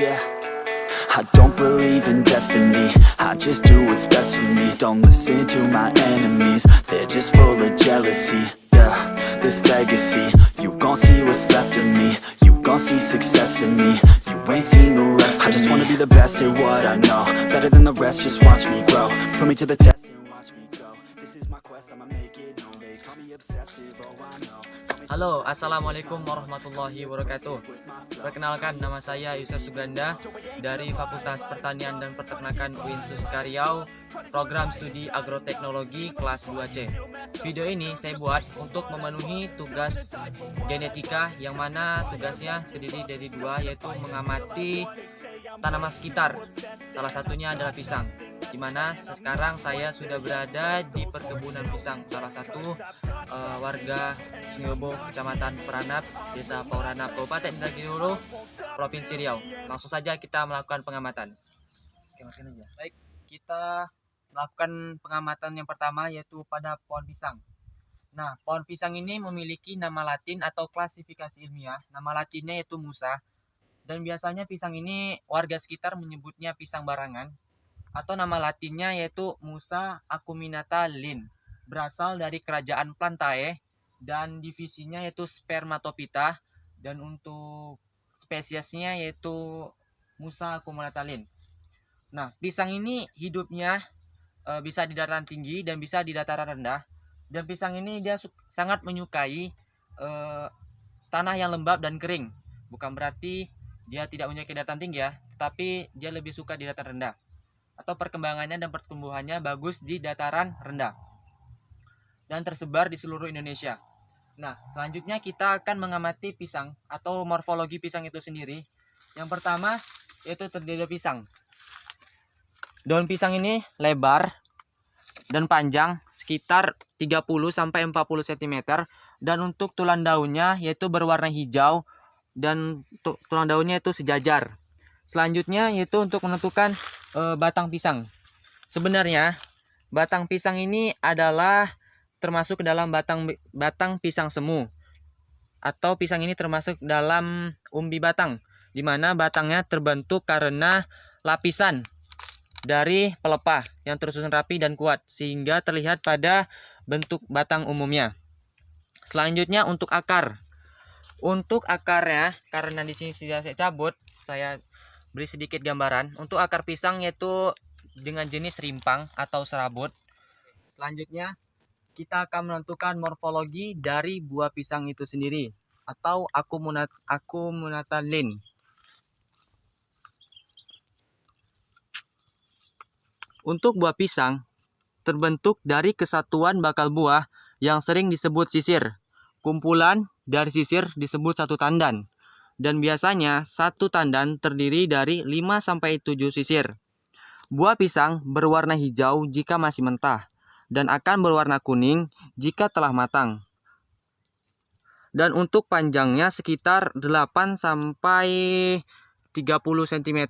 yeah. I don't believe in destiny, I just do what's best for me. Don't listen to my enemies, they're just full of jealousy. Yeah, this legacy, you gon' see what's left of me. You gon' see success in me, you ain't seen the rest of me. I just wanna be the best at what I know, better than the rest, just watch me grow. Put me to the test and watch me go. This is my quest, I'ma make it known. They call me obsessive, oh I know. Halo, assalamualaikum warahmatullahi wabarakatuh. Perkenalkan, nama saya Yusuf Suganda dari Fakultas Pertanian dan Peternakan UIN Suska Riau, program studi agroteknologi kelas 2C. Video ini saya buat untuk memenuhi tugas genetika, yang mana tugasnya terdiri dari dua, yaitu mengamati tanaman sekitar. Salah satunya adalah pisang, di mana sekarang saya sudah berada di perkebunan pisang salah satu warga Sungyobo, Kecamatan Peranap, Desa Pauranap, Kabupaten Indragiri Hulu, Provinsi Riau. Langsung saja kita melakukan pengamatan. Baik, kita melakukan pengamatan yang pertama, yaitu pada pohon pisang. Nah, pohon pisang ini memiliki nama Latin atau klasifikasi ilmiah. Nama Latinnya yaitu Musa. Dan biasanya pisang ini warga sekitar menyebutnya pisang barangan, atau nama Latinnya yaitu Musa acuminata Linn. Berasal dari kerajaan Plantae dan divisinya yaitu Spermatophyta, dan untuk spesiesnya yaitu Musa acuminata Linn. Nah, pisang ini hidupnya bisa di dataran tinggi dan bisa di dataran rendah. Dan pisang ini dia sangat menyukai tanah yang lembab dan kering. Bukan berarti dia tidak menyukai dataran tinggi ya, tetapi dia lebih suka di dataran rendah. Atau perkembangannya dan pertumbuhannya bagus di dataran rendah dan tersebar di seluruh Indonesia. Nah, selanjutnya kita akan mengamati pisang atau morfologi pisang itu sendiri. Yang pertama yaitu terdiri dari pisang. Daun pisang ini lebar dan panjang sekitar 30-40 cm, dan untuk tulang daunnya yaitu berwarna hijau dan tulang daunnya itu sejajar. Selanjutnya yaitu untuk menentukan batang pisang. Sebenarnya batang pisang ini adalah termasuk ke dalam batang pisang semu, atau pisang ini termasuk dalam umbi batang, di mana batangnya terbentuk karena lapisan dari pelepah yang tersusun rapi dan kuat sehingga terlihat pada bentuk batang umumnya. Selanjutnya untuk akar. Untuk akarnya, karena di sini sudah saya cabut, saya beri sedikit gambaran. Untuk akar pisang yaitu dengan jenis rimpang atau serabut. Selanjutnya kita akan menentukan morfologi dari buah pisang itu sendiri, atau acuminata Linn. Untuk buah pisang terbentuk dari kesatuan bakal buah yang sering disebut sisir. Kumpulan dari sisir disebut satu tandan. Dan biasanya satu tandan terdiri dari 5-7 sisir. Buah pisang berwarna hijau jika masih mentah, dan akan berwarna kuning jika telah matang. Dan untuk panjangnya sekitar 8-30 cm.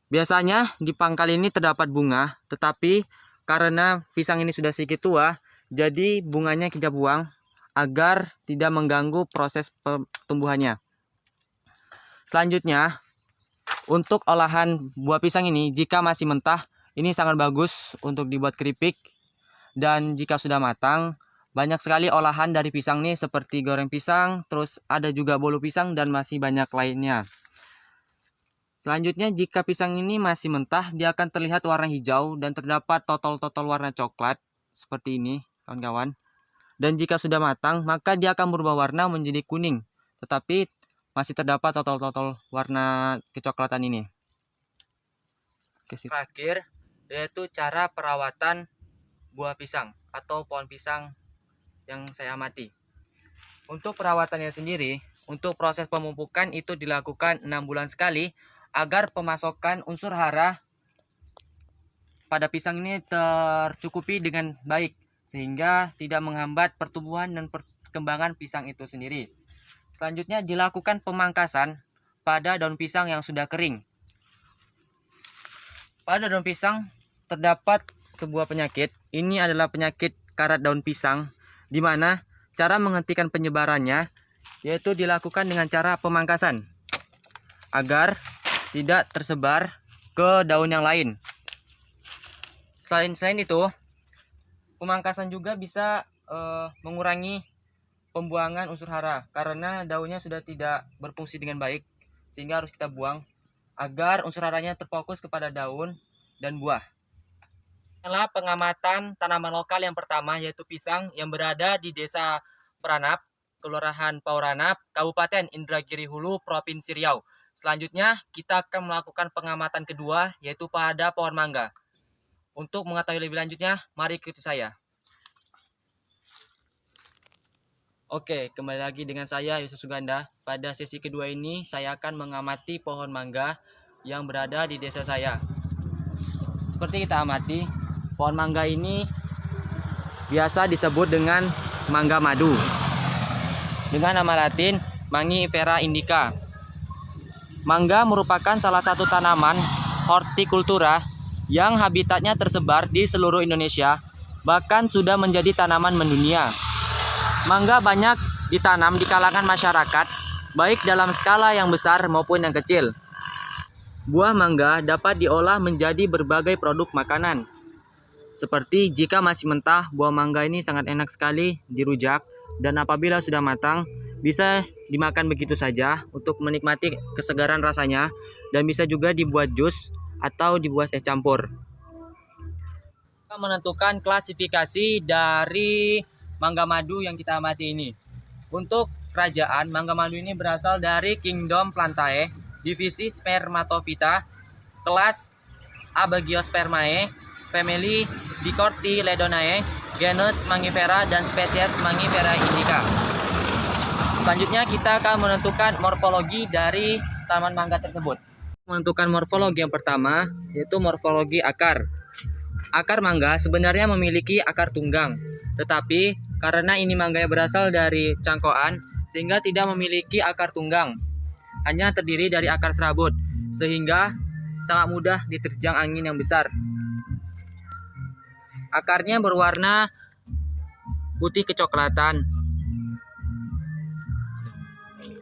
Biasanya di pangkal ini terdapat bunga, tetapi karena pisang ini sudah sedikit tua, jadi bunganya kita buang agar tidak mengganggu proses pertumbuhannya. Selanjutnya, untuk olahan buah pisang ini, jika masih mentah, ini sangat bagus untuk dibuat keripik. Dan jika sudah matang, banyak sekali olahan dari pisang ini, seperti goreng pisang, terus ada juga bolu pisang, dan masih banyak lainnya. Selanjutnya, jika pisang ini masih mentah, dia akan terlihat warna hijau dan terdapat totol-totol warna coklat seperti ini, kawan-kawan. Dan jika sudah matang, maka dia akan berubah warna menjadi kuning, tetapi masih terdapat totol-totol warna kecoklatan ini. Terakhir yaitu cara perawatan buah pisang atau pohon pisang yang saya amati. Untuk perawatannya sendiri, untuk proses pemupukan itu dilakukan 6 bulan sekali agar pemasokan unsur hara pada pisang ini tercukupi dengan baik, sehingga tidak menghambat pertumbuhan dan perkembangan pisang itu sendiri. Selanjutnya dilakukan pemangkasan pada daun pisang yang sudah kering. Pada daun pisang terdapat sebuah penyakit. Ini adalah penyakit karat daun pisang, di mana cara menghentikan penyebarannya yaitu dilakukan dengan cara pemangkasan. agar tidak tersebar ke daun yang lain. Selain itu, pemangkasan juga bisa mengurangi pembuangan unsur hara karena daunnya sudah tidak berfungsi dengan baik, sehingga harus kita buang agar unsur haranya terfokus kepada daun dan buah. Inilah pengamatan tanaman lokal yang pertama, yaitu pisang yang berada di Desa Peranap, Kelurahan Pauranap, Kabupaten Indragiri Hulu, Provinsi Riau. Selanjutnya kita akan melakukan pengamatan kedua, yaitu pada pohon mangga. Untuk mengetahui lebih lanjutnya, mari ikuti saya. Oke, kembali lagi dengan saya Yusuf Suganda. Pada sesi kedua ini saya akan mengamati pohon mangga yang berada di desa saya. Seperti kita amati, pohon mangga ini biasa disebut dengan mangga madu dengan nama latin Mangifera indica. Mangga merupakan salah satu tanaman hortikultura yang habitatnya tersebar di seluruh Indonesia, bahkan sudah menjadi tanaman mendunia. Mangga banyak ditanam di kalangan masyarakat, baik dalam skala yang besar maupun yang kecil. Buah mangga dapat diolah menjadi berbagai produk makanan. Seperti jika masih mentah, buah mangga ini sangat enak sekali dirujak, dan apabila sudah matang, bisa dimakan begitu saja untuk menikmati kesegaran rasanya, dan bisa juga dibuat jus atau dibuat es campur. Kita menentukan klasifikasi dari mangga madu yang kita amati ini. Untuk kerajaan, mangga madu ini berasal dari Kingdom Plantae, divisi Spermatophyta, kelas Abagiospermae, family Dicotyledonae, genus Mangifera, dan spesies Mangifera indica. Selanjutnya kita akan menentukan morfologi dari tanaman mangga tersebut. Menentukan morfologi yang pertama, yaitu morfologi akar. Akar mangga sebenarnya memiliki akar tunggang, tetapi karena ini mangga yang berasal dari cangkokan, sehingga tidak memiliki akar tunggang, hanya terdiri dari akar serabut, sehingga sangat mudah diterjang angin yang besar. Akarnya berwarna putih kecoklatan.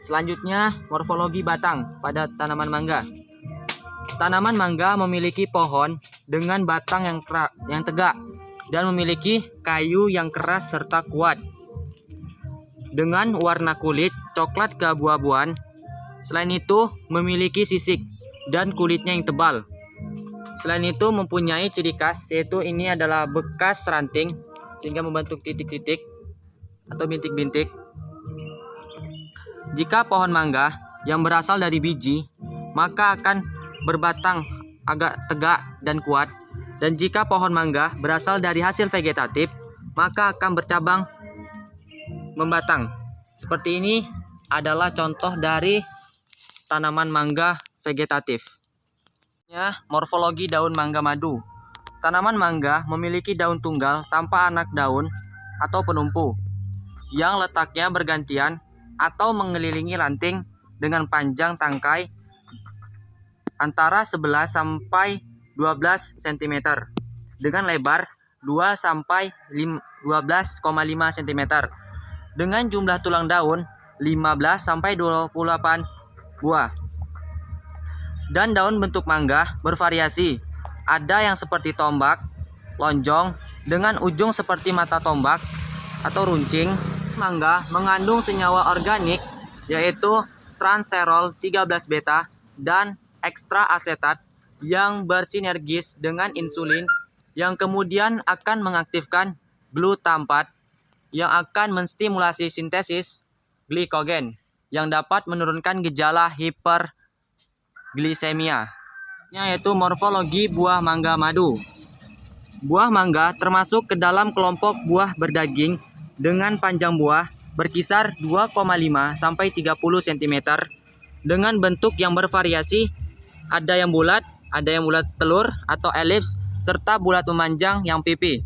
Selanjutnya, morfologi batang pada tanaman mangga. Tanaman mangga memiliki pohon dengan batang yang tegak dan memiliki kayu yang keras serta kuat, dengan warna kulit coklat keabu-abuan. Selain itu, memiliki sisik dan kulitnya yang tebal. Selain itu, mempunyai ciri khas, yaitu ini adalah bekas ranting sehingga membentuk titik-titik atau bintik-bintik. Jika pohon mangga yang berasal dari biji, maka akan berbatang agak tegak dan kuat. Dan jika pohon mangga berasal dari hasil vegetatif, maka akan bercabang membatang. Seperti ini adalah contoh dari tanaman mangga vegetatif. Morfologi daun mangga madu. Tanaman mangga memiliki daun tunggal tanpa anak daun atau penumpu, yang letaknya bergantian atau mengelilingi ranting dengan panjang tangkai antara 11 sampai 12 cm dengan lebar 2 sampai 12,5 cm dengan jumlah tulang daun 15 sampai 28 buah. Dan daun bentuk mangga bervariasi. Ada yang seperti tombak, lonjong dengan ujung seperti mata tombak atau runcing. Mangga mengandung senyawa organik yaitu transerol 13 beta dan ekstra asetat yang bersinergis dengan insulin yang kemudian akan mengaktifkan glutampat yang akan menstimulasi sintesis glikogen yang dapat menurunkan gejala hiperglisemia. Yaitu morfologi buah mangga madu. Buah mangga termasuk ke dalam kelompok buah berdaging dengan panjang buah berkisar 2,5 sampai 30 cm dengan bentuk yang bervariasi. Ada yang bulat, ada yang bulat telur atau elips, serta bulat memanjang yang pipi.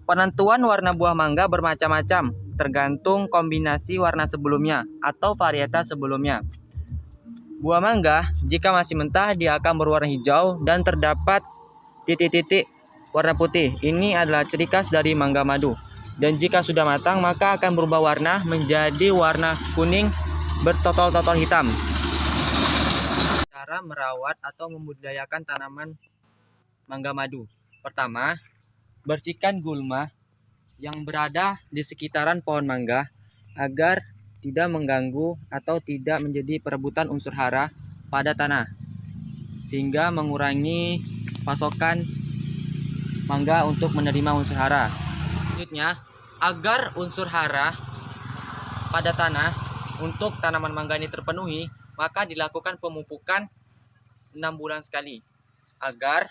Penentuan warna buah mangga bermacam-macam, tergantung kombinasi warna sebelumnya atau varietas sebelumnya. Buah mangga jika masih mentah dia akan berwarna hijau dan terdapat titik-titik warna putih. Ini adalah ciri khas dari mangga madu. Dan jika sudah matang maka akan berubah warna menjadi warna kuning bertotol-totol hitam. cara merawat atau membudidayakan tanaman mangga madu. Pertama, bersihkan gulma yang berada di sekitaran pohon mangga agar tidak mengganggu atau tidak menjadi perebutan unsur hara pada tanah, sehingga mengurangi pasokan mangga untuk menerima unsur hara. Selanjutnya, agar unsur hara pada tanah untuk tanaman mangga ini terpenuhi, maka dilakukan pemupukan 6 bulan sekali agar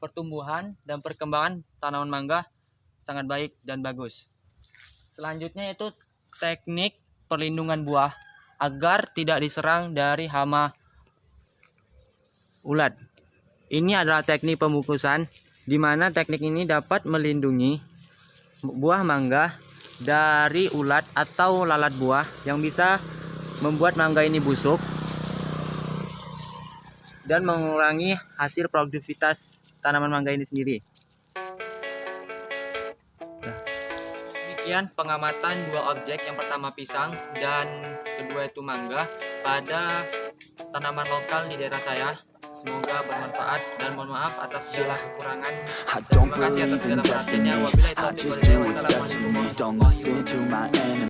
pertumbuhan dan perkembangan tanaman mangga sangat baik dan bagus. Selanjutnya yaitu teknik perlindungan buah agar tidak diserang dari hama ulat. Ini adalah teknik pemukusan, di mana teknik ini dapat melindungi buah mangga dari ulat atau lalat buah yang bisa membuat mangga ini busuk dan mengurangi hasil produktivitas tanaman mangga ini sendiri. Demikian pengamatan dua objek, yang pertama pisang dan kedua itu mangga, pada tanaman lokal di daerah saya. Semoga bermanfaat dan mohon maaf atas segala kekurangan. I Dan don't terima kasih atas believe in segala perhatiannya. destiny. Wabillahi I taufiq just wal hidayah. do what's best for Wassalamualaikum me. Don't warahmatullahi listen to my enemies.